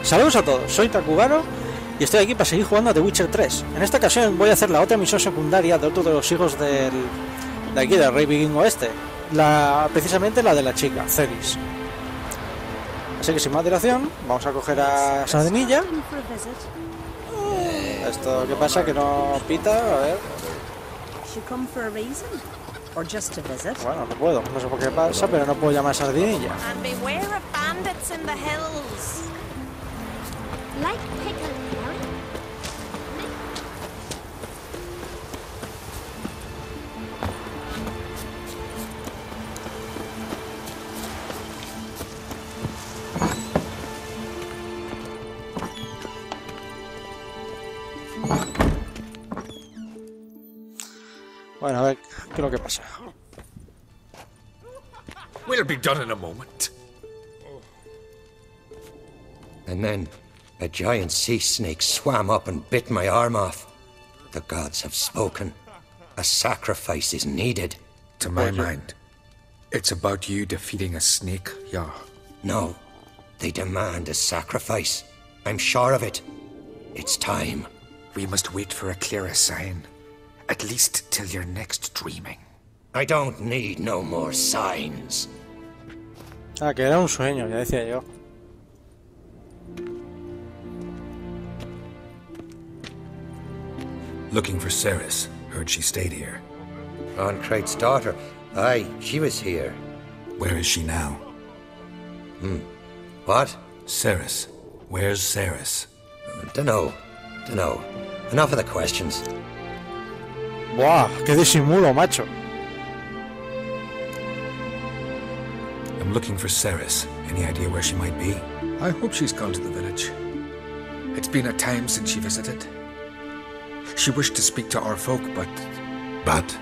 Saludos a todos, soy Nakugaro y estoy aquí para seguir jugando a The Witcher 3. En esta ocasión voy a hacer la otra misión secundaria de otro de los hijos de aquí, del Rey Vikingo Este. Precisamente la de la chica, Celis. Así que sin más dilación, vamos a coger a Sardinilla. Esto, ¿qué pasa? Que no pita, a ver. Bueno, no puedo, no sé por qué pasa, pero no puedo llamar a Sardinilla. Bueno, a ver, ¿qué es lo que pasa? We'll be done in a moment. And then a giant sea snake swam up and bit my arm off. The gods have spoken. A sacrifice is needed. To my mind, it's about you defeating a snake, yeah. No, they demand a sacrifice. I'm sure of it. It's time. We must wait for a clearer sign. At least till your next dreaming. I don't need no more signs. Ah, que era un sueño, ya decía yo. Looking for Ceres. Heard she stayed here. Crate's daughter. Aye, she was here. Where is she now? What? Ceres. Where's Ceres? Dunno. Enough of the questions. ¡Buah! ¡Qué disimulo, macho! I'm looking for Ceres. Any idea where she might be? I hope she's gone to the village. It's been a time since she visited. She wished to speak to our folk, but... But?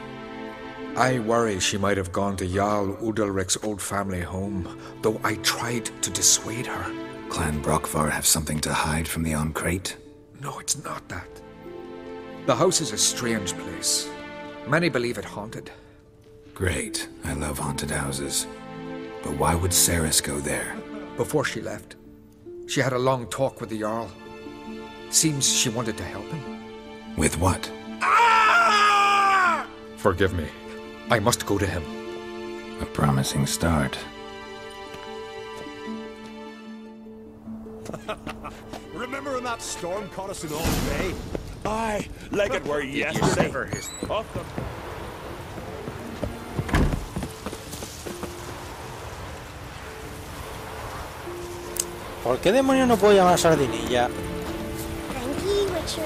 I worry she might have gone to Jarl Udalric's old family home, though I tried to dissuade her. Clan Brockvar have something to hide from the Crate? No, it's not that. The house is a strange place. Many believe it haunted. Great. I love haunted houses. But why would Ceres go there? Before she left, she had a long talk with the Jarl. Seems she wanted to help him. With what? Forgive me. I must go to him. A promising start. Remember when that storm caught us in Old Bay? Aye, like it were yesterday. Off the... ¿Por qué demonios no puedo llamar a Sardinilla? Tranqui, Witcher.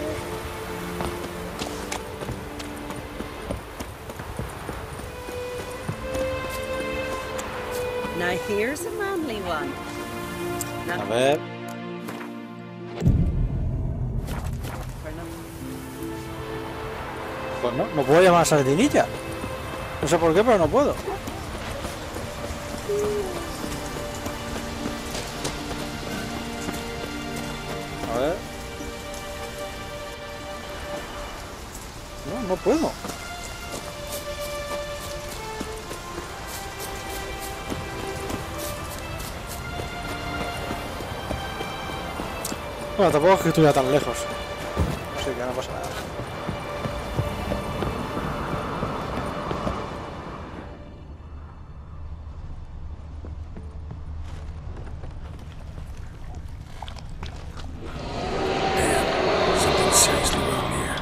Now here's a manly one. A ver... Pues no puedo llamar a Sardinilla. No sé por qué, pero no puedo. A ver... No puedo. Bueno, tampoco es que estuviera tan lejos. Así que no pasa nada. Something seriously wrong here.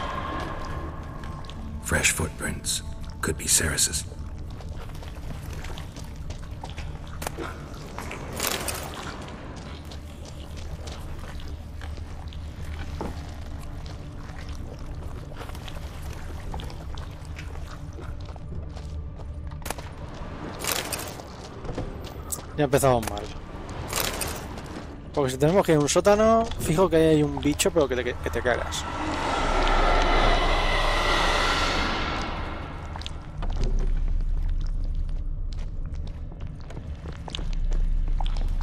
Fresh footprints. Could be Ceres's. Ya empezamos mal. Porque si tenemos que ir a un sótano, fijo que hay un bicho, pero que te cagas.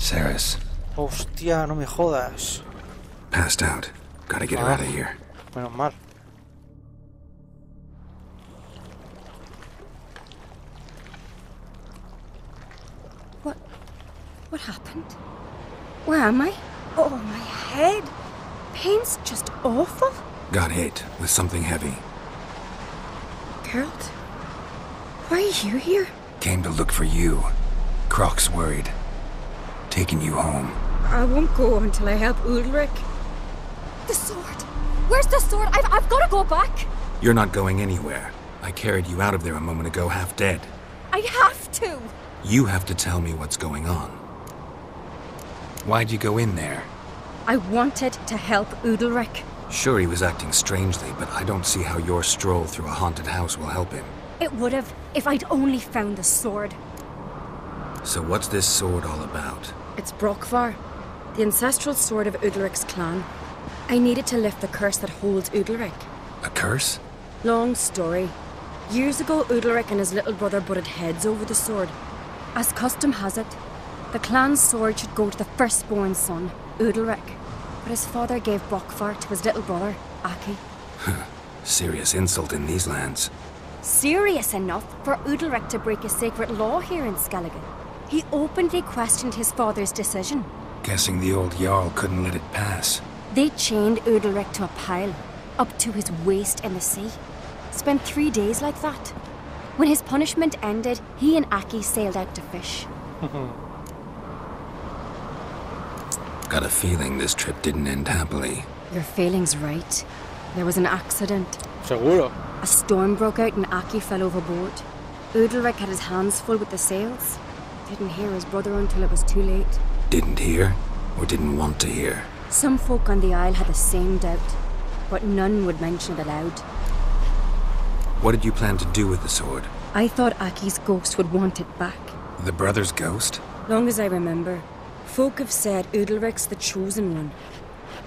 Ceres. Hostia, no me jodas. Passed out. Gotta get her out of here. Menos mal. What happened? Where am I? Oh, my head. Pain's just awful. Got hit with something heavy. Geralt, why are you here? Came to look for you. Croc's worried. Taking you home. I won't go until I help Ulrich. The sword! Where's the sword? I've got to go back! You're not going anywhere. I carried you out of there a moment ago half dead. I have to! You have to tell me what's going on. Why'd you go in there? I wanted to help Ulrich. Sure, he was acting strangely, but I don't see how your stroll through a haunted house will help him. It would have, if I'd only found the sword. So what's this sword all about? It's Brokvar, the ancestral sword of Udalric's clan. I needed to lift the curse that holds Udalric. A curse? Long story. Years ago, Udalric and his little brother butted heads over the sword. As custom has it, the clan's sword should go to the firstborn son, Udalric. But his father gave Brokvar to his little brother, Aki. Serious insult in these lands. Serious enough for Udalric to break a sacred law here in Skellige. He openly questioned his father's decision. Guessing the old Jarl couldn't let it pass. They chained Udalric to a pile, up to his waist in the sea. Spent 3 days like that. When his punishment ended, he and Aki sailed out to fish. Got a feeling this trip didn't end happily. Your feeling's right. There was an accident. Seguro. A storm broke out and Aki fell overboard. Udalric had his hands full with the sails. Didn't hear his brother until it was too late. Didn't hear, or didn't want to hear? Some folk on the Isle had the same doubt, but none would mention it aloud. What did you plan to do with the sword? I thought Aki's ghost would want it back. The brother's ghost? Long as I remember, folk have said Udalric's the chosen one.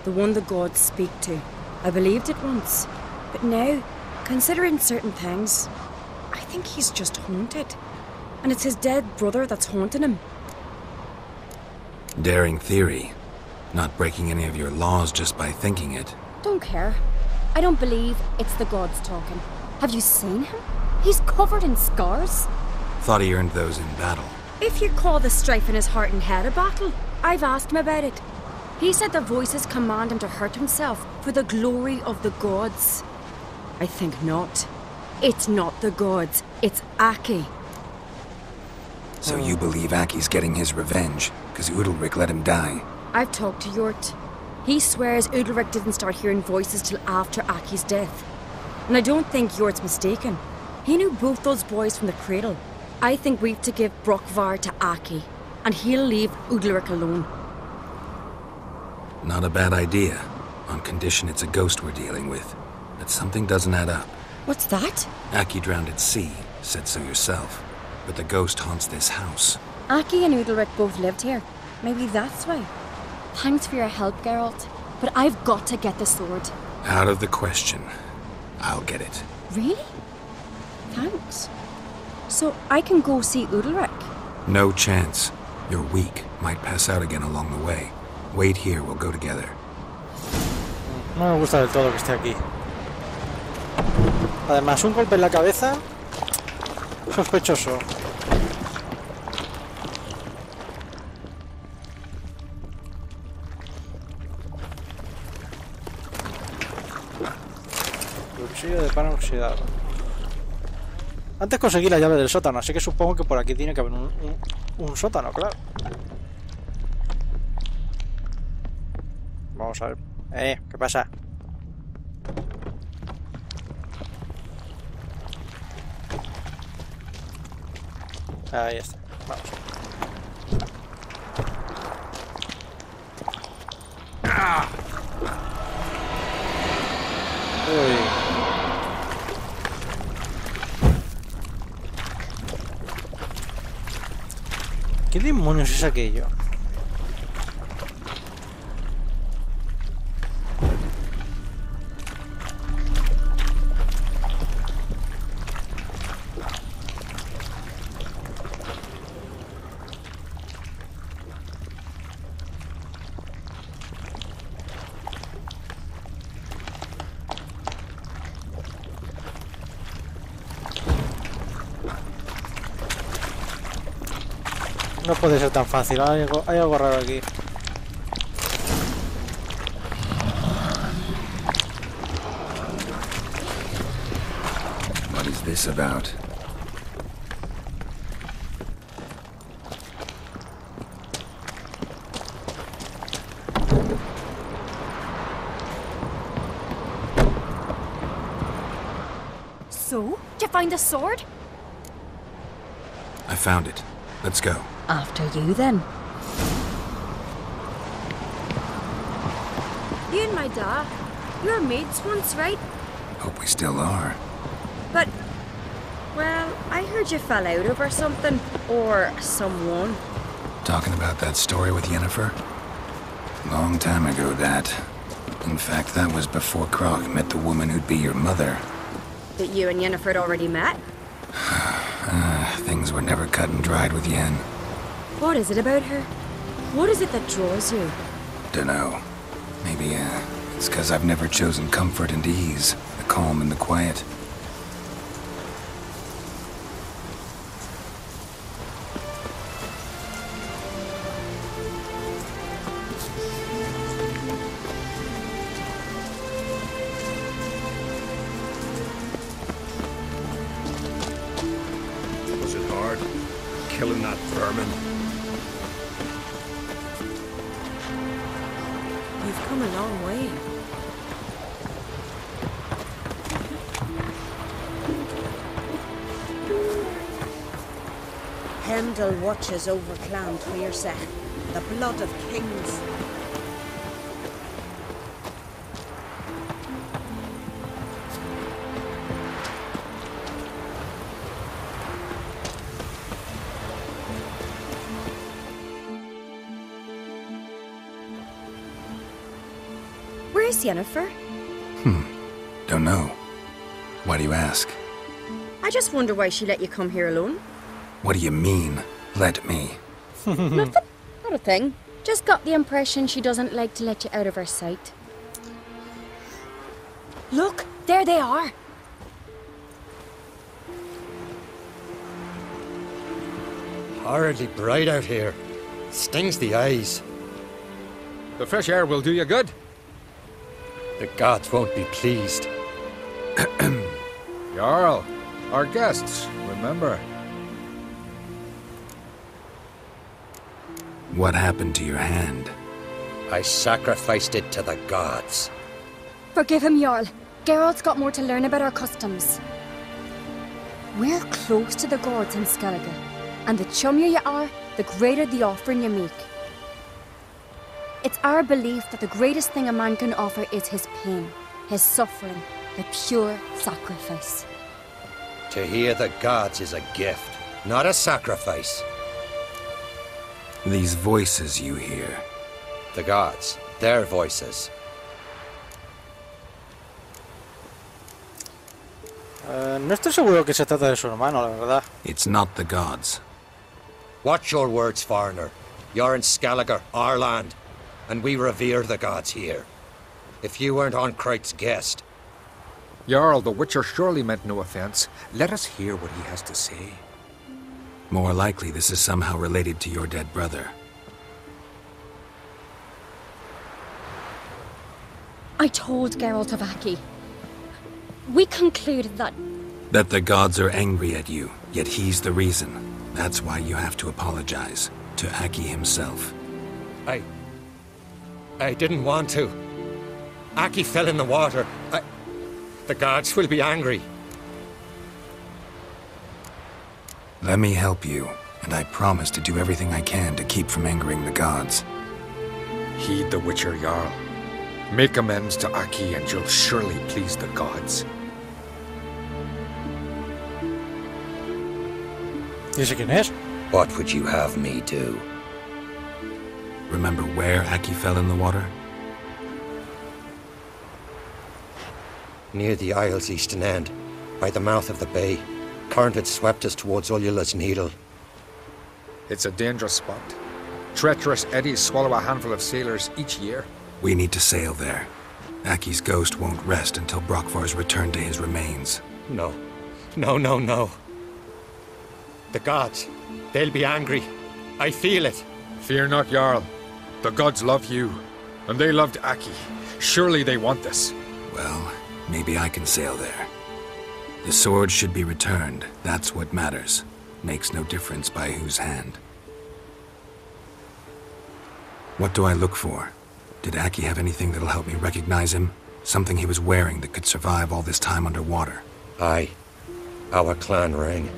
The one the gods speak to. I believed it once, but now, considering certain things, I think he's just haunted. And it's his dead brother that's haunting him. Daring theory. Not breaking any of your laws just by thinking it. Don't care. I don't believe it's the gods talking. Have you seen him? He's covered in scars. Thought he earned those in battle. If you call the strife in his heart and head a battle, I've asked him about it. He said the voices command him to hurt himself for the glory of the gods. I think not. It's not the gods, it's Aki. So you believe Aki's getting his revenge, because Udalric let him die? I've talked to Yort. He swears Udalric didn't start hearing voices till after Aki's death. And I don't think Yort's mistaken. He knew both those boys from the cradle. I think we've to give Brokvar to Aki, and he'll leave Udalric alone. Not a bad idea, on condition it's a ghost we're dealing with. But something doesn't add up. What's that? Aki drowned at sea, said so yourself. But the ghost haunts this house. Aki and Udalric both lived here. Maybe that's why. Thanks for your help, Geralt. But I've got to get the sword. Out of the question. I'll get it. Really? Thanks. So I can go see Udalric? No chance. You're weak. Might pass out again along the way. Wait here, we'll go together. No me gusta del todo que esté aquí. Además, un golpe en la cabeza... sospechoso. Cuchillo de pan oxidado. Antes conseguí la llave del sótano, así que supongo que por aquí tiene que haber un sótano, claro. Vamos a ver. ¿Qué pasa? Ahí está. Vamos. Uy. ¿Qué demonios es aquello? No puede ser tan fácil, hay algo raro aquí. this about? So, did you find the sword? I found it. Let's go. After you, then. You and my dad, you were mates once, right? Hope we still are. But, well, I heard you fell out over something. Or someone. Talking about that story with Yennefer? Long time ago, that. In fact, that was before Krog met the woman who'd be your mother. That you and Yennefer had already met? Things were never cut and dried with Yen. What is it about her? What is it that draws you? Dunno. Maybe, it's 'cause I've never chosen comfort and ease, the calm and the quiet. Was it hard? Killing that vermin? You've come a long way. Heimdall watches over Clan Tyrsa, the blood of kings. Where's Yennefer? Don't know. Why do you ask? I just wonder why she let you come here alone. What do you mean, let me? Nothing. Not a thing. Just got the impression she doesn't like to let you out of her sight. Look, there they are. Horridly bright out here. Stings the eyes. The fresh air will do you good. The gods won't be pleased. Jarl, our guests, remember. What happened to your hand? I sacrificed it to the gods. Forgive him, Jarl. Geralt's got more to learn about our customs. We're close to the gods in Skellige, and the chummier you are, the greater the offering you make. It's our belief that the greatest thing a man can offer is his pain, his suffering, the pure sacrifice. To hear the gods is a gift, not a sacrifice. These voices you hear. The gods, their voices. No estoy seguro que se trata de su hermano, la verdad. It's not the gods. Watch your words, foreigner. You're in Skellige, our land, and we revere the gods here. If you weren't Onkrite's guest... Jarl, the Witcher surely meant no offense. Let us hear what he has to say. More likely this is somehow related to your dead brother. I told Geralt of Aki. We concluded that... That the gods are angry at you, yet he's the reason. That's why you have to apologize. To Aki himself. I didn't want to. Aki fell in the water. The gods will be angry. Let me help you, and I promise to do everything I can to keep from angering the gods. Heed the Witcher, Jarl. Make amends to Aki and you'll surely please the gods. ¿Dice quién es? What would you have me do? Remember where Aki fell in the water? Near the Isle's eastern end, by the mouth of the bay. Current had swept us towards Ullula's Needle. It's a dangerous spot. Treacherous eddies swallow a handful of sailors each year. We need to sail there. Aki's ghost won't rest until Brokvar's returned to his remains. No. No. The gods, they'll be angry. I feel it. Fear not, Jarl. The gods love you, and they loved Aki. Surely they want this. Well, maybe I can sail there. The sword should be returned. That's what matters. Makes no difference by whose hand. What do I look for? Did Aki have anything that'll help me recognize him? Something he was wearing that could survive all this time underwater? Aye. Our clan ring.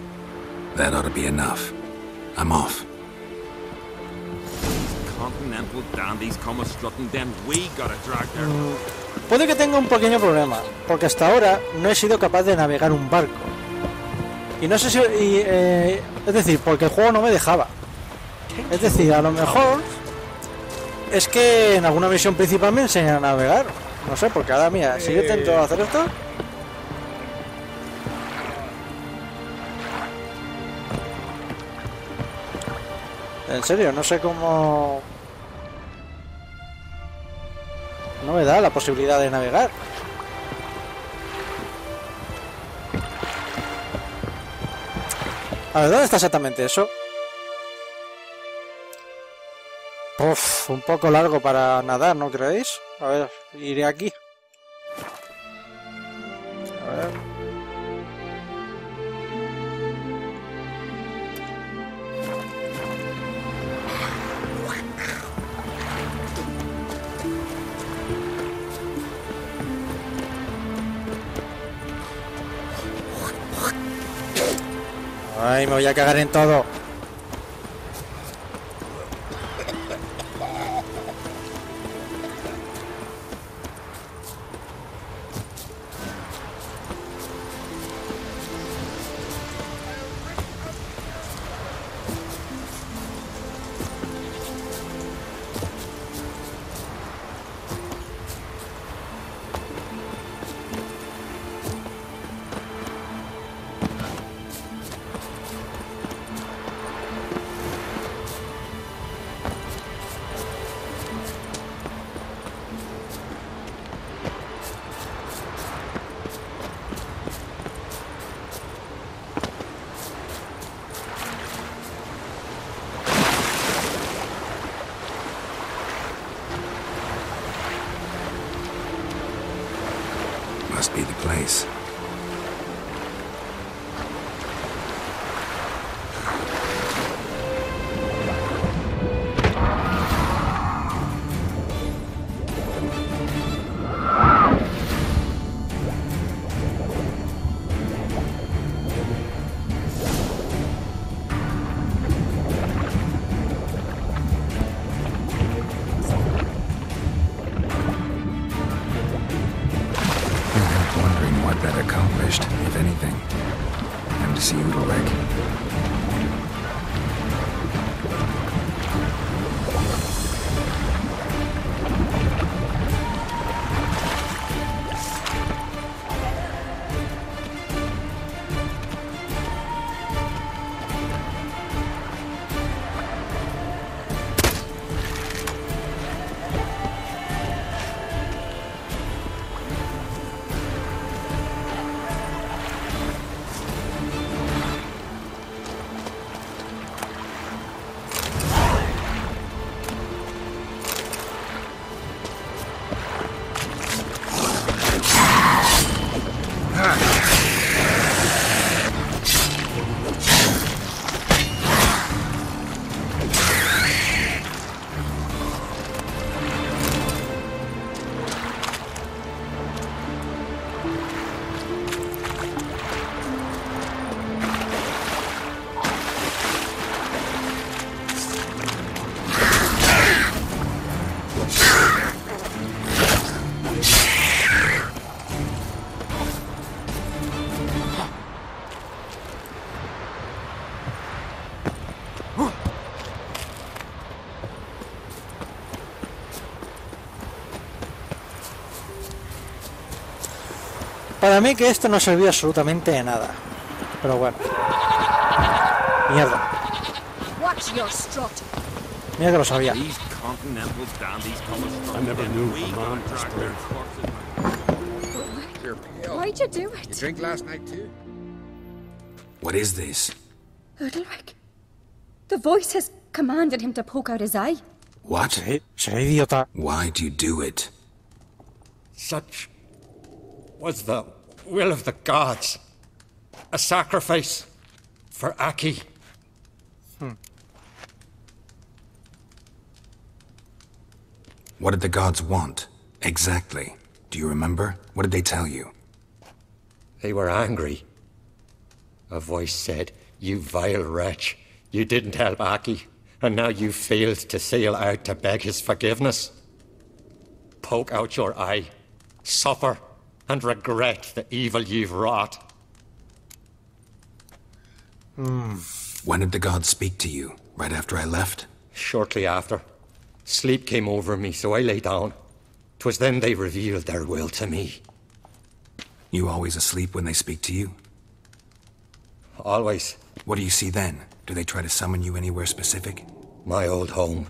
That ought to be enough. I'm off. Continental dandies come strutting, then we gotta drag their... Puede que tenga un pequeño problema, porque hasta ahora no he sido capaz de navegar un barco. Y no sé si... es decir, porque el juego no me dejaba. Es decir, a lo mejor... Es que en alguna misión principal me enseñan a navegar. No sé, porque ahora mira, si yo intento hacer esto... En serio, no sé cómo... No me da la posibilidad de navegar. A ver, ¿dónde está exactamente eso? Uf, un poco largo para nadar, ¿no creéis? A ver, iré aquí. A ver. Ay, me voy a cagar en todo. Must be the place. That accomplished, if anything. Time to see Udalek. Para mí que esto no servía absolutamente de nada. Pero bueno. Mierda. Mira que lo sabía. Why'd you do it? You drink last night too? What is this? Udalek. The voice has commanded him to poke out his eye. What? Seré idiota. Why do you do it? Such was the will of the gods. A sacrifice for Aki. What did the gods want? Exactly. Do you remember? What did they tell you? They were angry. A voice said, "You vile wretch, you didn't help Aki, and now you failed to sail out to beg his forgiveness. Poke out your eye, suffer, and regret the evil you've wrought." When did the gods speak to you? Right after I left? Shortly after. Sleep came over me, so I lay down. 'Twas then they revealed their will to me. You always asleep when they speak to you? Always. What do you see then? Do they try to summon you anywhere specific? My old home.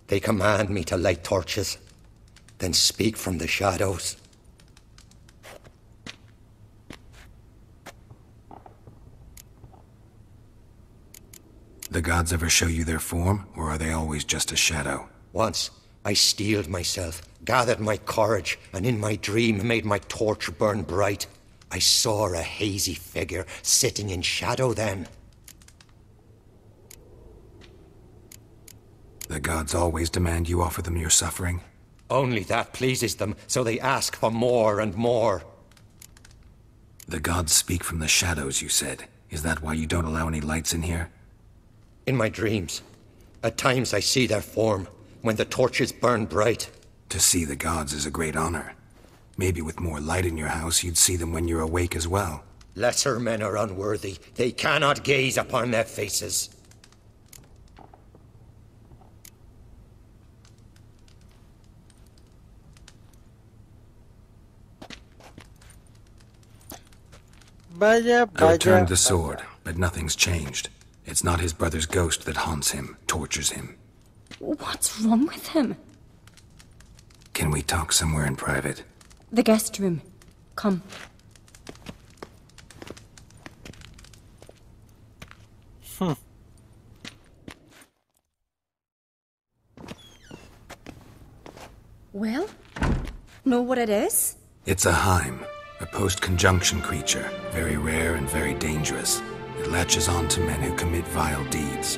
They command me to light torches, then speak from the shadows. The gods ever show you their form, or are they always just a shadow? Once, I steeled myself, gathered my courage, and in my dream made my torch burn bright. I saw a hazy figure sitting in shadow then. The gods always demand you offer them your suffering? Only that pleases them, so they ask for more and more. The gods speak from the shadows, you said. Is that why you don't allow any lights in here? In my dreams, at times I see their form, when the torches burn bright. To see the gods is a great honor. Maybe with more light in your house, you'd see them when you're awake as well. Lesser men are unworthy. They cannot gaze upon their faces. Vaya, I returned vaya. the sword, but nothing's changed. It's not his brother's ghost that haunts him, tortures him. What's wrong with him? Can we talk somewhere in private? The guest room. Come. Well, know what it is? It's a Heim, a post-conjunction creature, very rare and very dangerous. It latches on to men who commit vile deeds.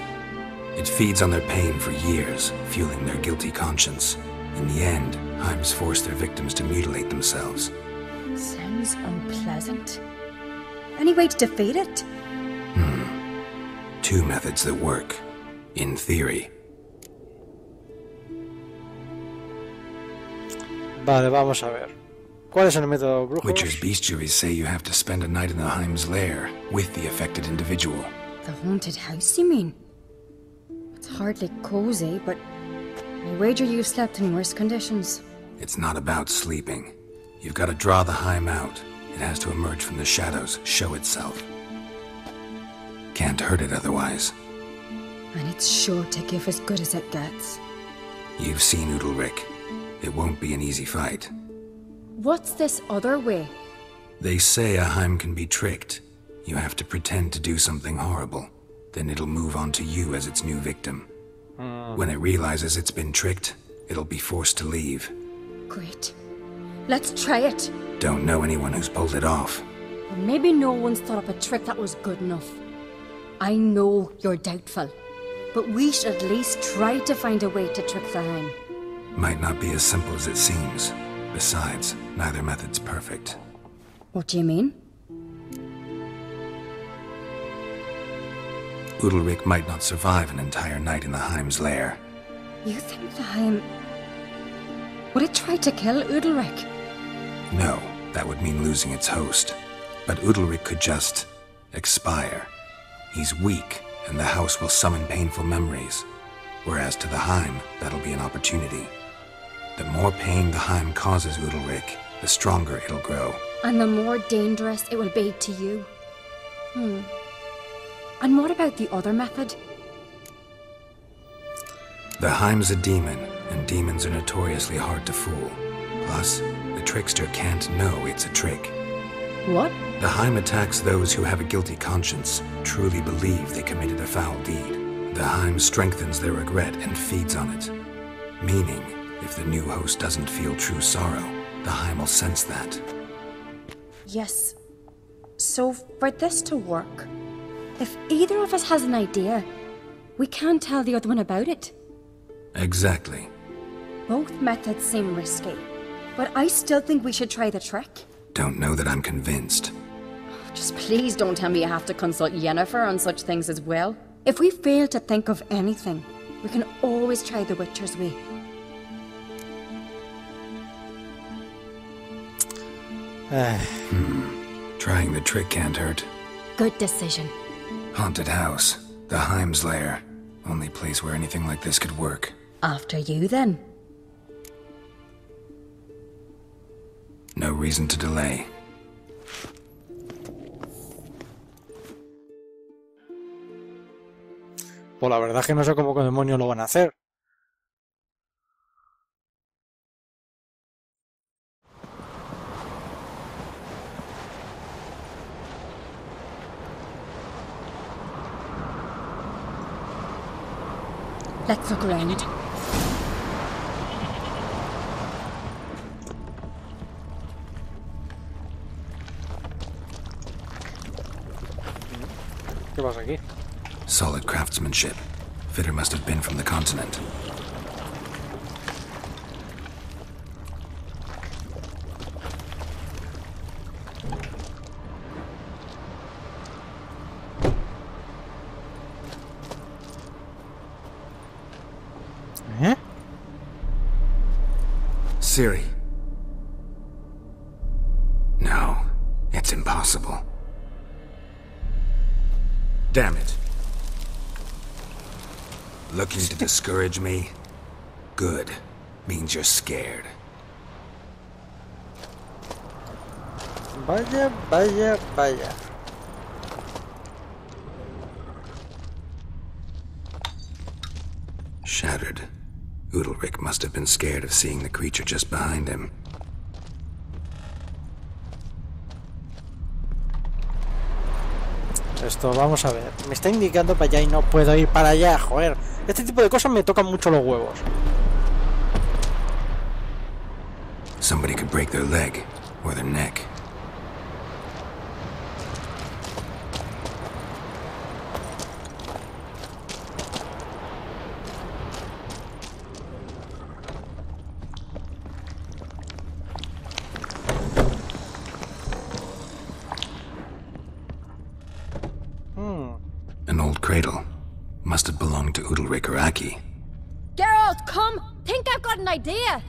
It feeds on their pain for years, fueling their guilty conscience. In the end, Heims force their victims to mutilate themselves. Sounds unpleasant. Any way to defeat it? Two methods that work. In theory. Vale, vamos a ver. ¿Cuál es el método, brujos? Witcher's bestiaries say you have to spend a night in the Heim's lair with the affected individual. The haunted house, you mean? It's hardly cozy, but I wager you've slept in worse conditions. It's not about sleeping. You've got to draw the Heim out. It has to emerge from the shadows, show itself. Can't hurt it otherwise. And it's sure to give as good as it gets. You've seen Udalric. It won't be an easy fight. What's this other way? They say a Heim can be tricked. You have to pretend to do something horrible. Then it'll move on to you as its new victim. When it realizes it's been tricked, it'll be forced to leave. Great. Let's try it. Don't know anyone who's pulled it off. Or maybe no one's thought up a trick that was good enough. I know you're doubtful, but we should at least try to find a way to trick the Heim. Might not be as simple as it seems. Besides, neither method's perfect. What do you mean? Udalric might not survive an entire night in the Heim's lair. You think the Heim... Would it try to kill Udalric? No, that would mean losing its host. But Udalric could just... expire. He's weak, and the house will summon painful memories. Whereas to the Heim, that'll be an opportunity. The more pain the Heim causes Udalric, the stronger it'll grow. And the more dangerous it will be to you. And what about the other method? The Heim's a demon, and demons are notoriously hard to fool. Plus, the trickster can't know it's a trick. What? The Heim attacks those who have a guilty conscience, truly believe they committed a foul deed. The Heim strengthens their regret and feeds on it. Meaning, if the new host doesn't feel true sorrow, the Heim will sense that. Yes. So, for this to work, if either of us has an idea, we can't tell the other one about it. Exactly. Both methods seem risky, but I still think we should try the trick. Don't know that I'm convinced. Just please don't tell me you have to consult Yennefer on such things as well. If we fail to think of anything, we can always try the Witcher's way. Trying the trick can't hurt. Good decision. Haunted house. The Heim's lair. Only place where anything like this could work. After you, then. No reason to delay. Pues la verdad es que no sé cómo demonios lo van a hacer. Let's look around. ¿Qué pasa aquí? Solid craftsmanship. Fitter must have been from the continent. ¿Eh? Ciri. No, it's impossible. Damn it. Looking to discourage me? Good. Means you're scared. Vaya, vaya, vaya. Shattered. Udalric must have been scared of seeing the creature just behind him. Esto, vamos a ver. Me está indicando para allá y no puedo ir para allá, joder. Este tipo de cosas me tocan mucho los huevos. Somebody could break their leg, or their neck. An old cradle. Must have belonged to Udalric or Aki. Geralt, come! Think I've got an idea!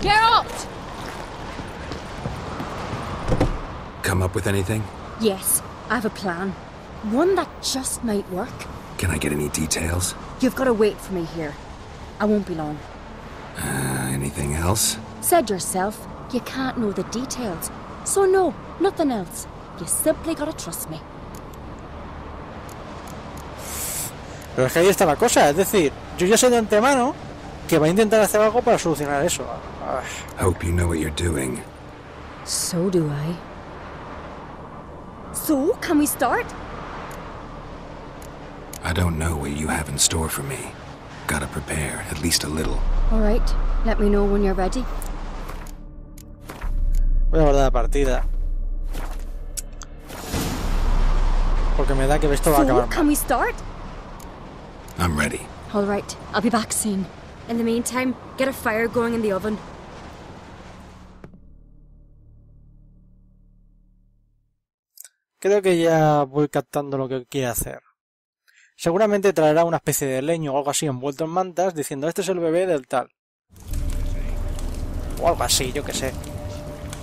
Geralt! Come up with anything? Yes, I have a plan. One that just might work. Can I get any details? You've got to wait for me here. I won't be long. Anything else? Said yourself, you can't know the details. So no, nothing else. You simply gotta trust me. Pero es que ahí está la cosa, es decir, yo ya sé de antemano que va a intentar hacer algo para solucionar eso. Hope you know what you're doing. So do I. So, can we start? I don't know what you have in store for me. Gotta prepare, at least a little. Alright, let me know when you're ready. Voy a guardar la partida. Porque me da que esto va a acabar So, can we start? I'm ready. Alright, I'll be back soon. In the meantime, get a fire going in the oven. Creo que ya voy captando lo que quiere hacer. Seguramente traerá una especie de leño o algo así envuelto en mantas diciendo este es el bebé del tal. O algo así, yo que sé.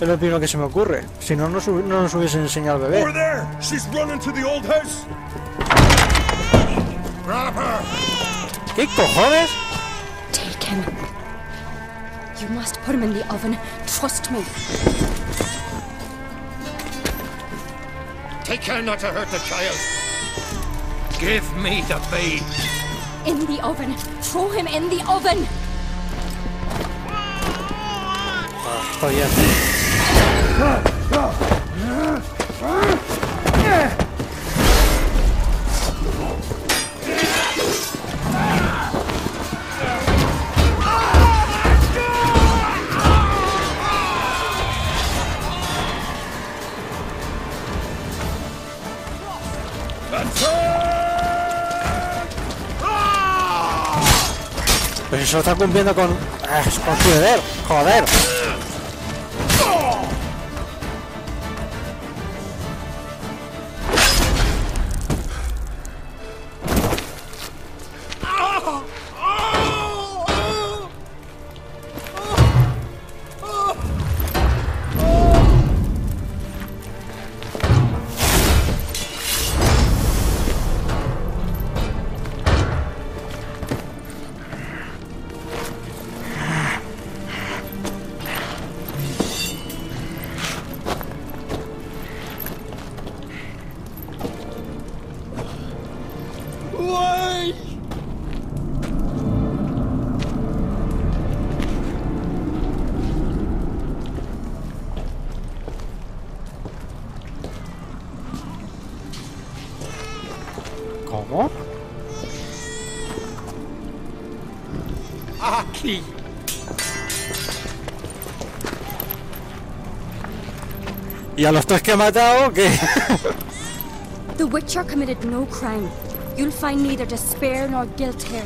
Es lo primero que se me ocurre. Si no, no nos hubiese enseñado el bebé. Over there! She's running to the old house! Grab her! ¿Qué cojones? Take him. You must put him in the oven. Trust me. Take care not to hurt the child. Give me the babe. In the oven. Throw him in the oven. Estoy bien. Pero si se lo está cumpliendo con su deber, joder. ¿Cómo? Aki! ¿Y a los tres que he matado qué? The Witcher committed no crime. You'll find neither despair nor guilt here.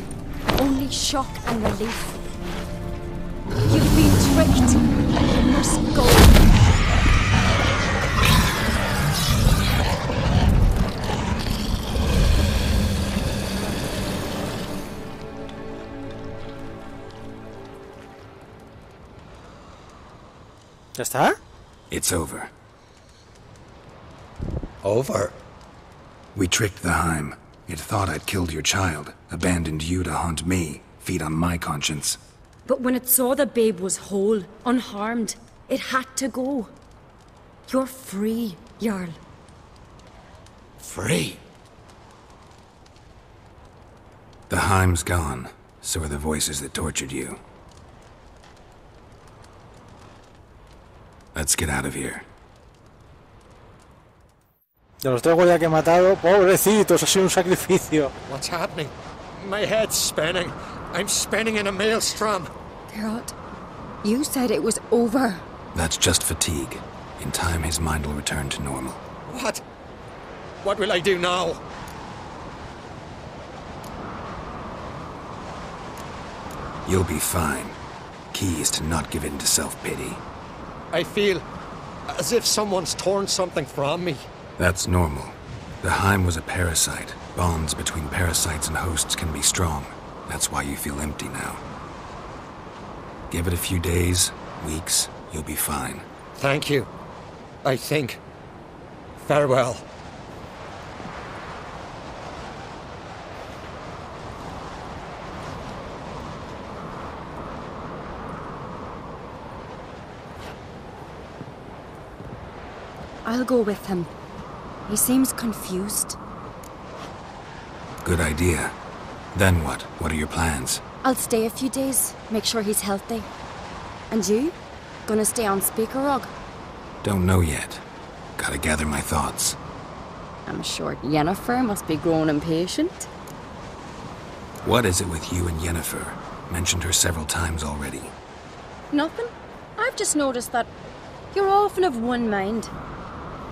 Only shock and relief. You've been tricked. You must go. ¿Ya está? It's over. Over? We tricked the Heim. It thought I'd killed your child, abandoned you to haunt me, feed on my conscience. But when it saw the babe was whole, unharmed, it had to go. You're free, Jarl. Free? The Heim's gone, so are the voices that tortured you. Let's get out of here. De los tres guardias que he matado, pobrecitos, ha sido un sacrificio. What's happening? My head's spinning. I'm spinning in a maelstrom. Geralt, you said it was over. That's just fatigue. In time, his mind will return to normal. What? What will I do now? You'll be fine. Key is to not give in to self-pity. I feel as if someone's torn something from me. That's normal. The Heim was a parasite. Bonds between parasites and hosts can be strong. That's why you feel empty now. Give it a few days, weeks, you'll be fine. Thank you. I think. Farewell. I'll go with him. He seems confused. Good idea. Then what? What are your plans? I'll stay a few days, make sure he's healthy. And you? Gonna stay on Speaker Rog? Don't know yet. Gotta gather my thoughts. I'm sure Yennefer must be growing impatient. What is it with you and Yennefer? Mentioned her several times already. Nothing. I've just noticed that you're often of one mind.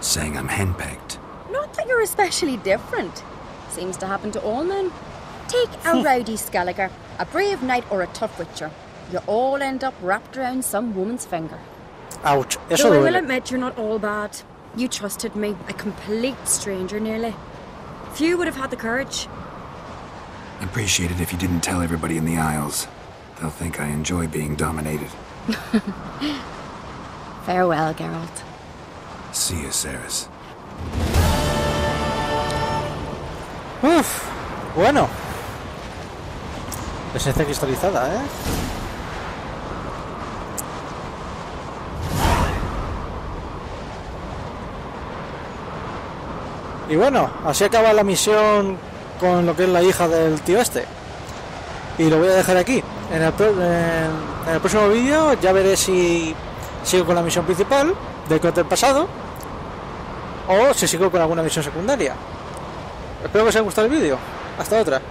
Saying I'm henpecked. Not that you're especially different. Seems to happen to all men. Take a rowdy Skelliger, a brave knight or a tough witcher. You all end up wrapped around some woman's finger. Ouch, eso Though I will duele. admit you're not all bad. You trusted me, a complete stranger nearly. Few would have had the courage. Appreciate it if you didn't tell everybody in the Isles. They'll think I enjoy being dominated. Farewell, Geralt. See you, Ceres. Uf, bueno. Esencia cristalizada, ¿eh? Y bueno, así acaba la misión con lo que es la hija del tío este. Y lo voy a dejar aquí. En el próximo vídeo ya veré si sigo con la misión principal del counter pasado o si sigo con alguna misión secundaria. Espero que os haya gustado el vídeo. Hasta otra.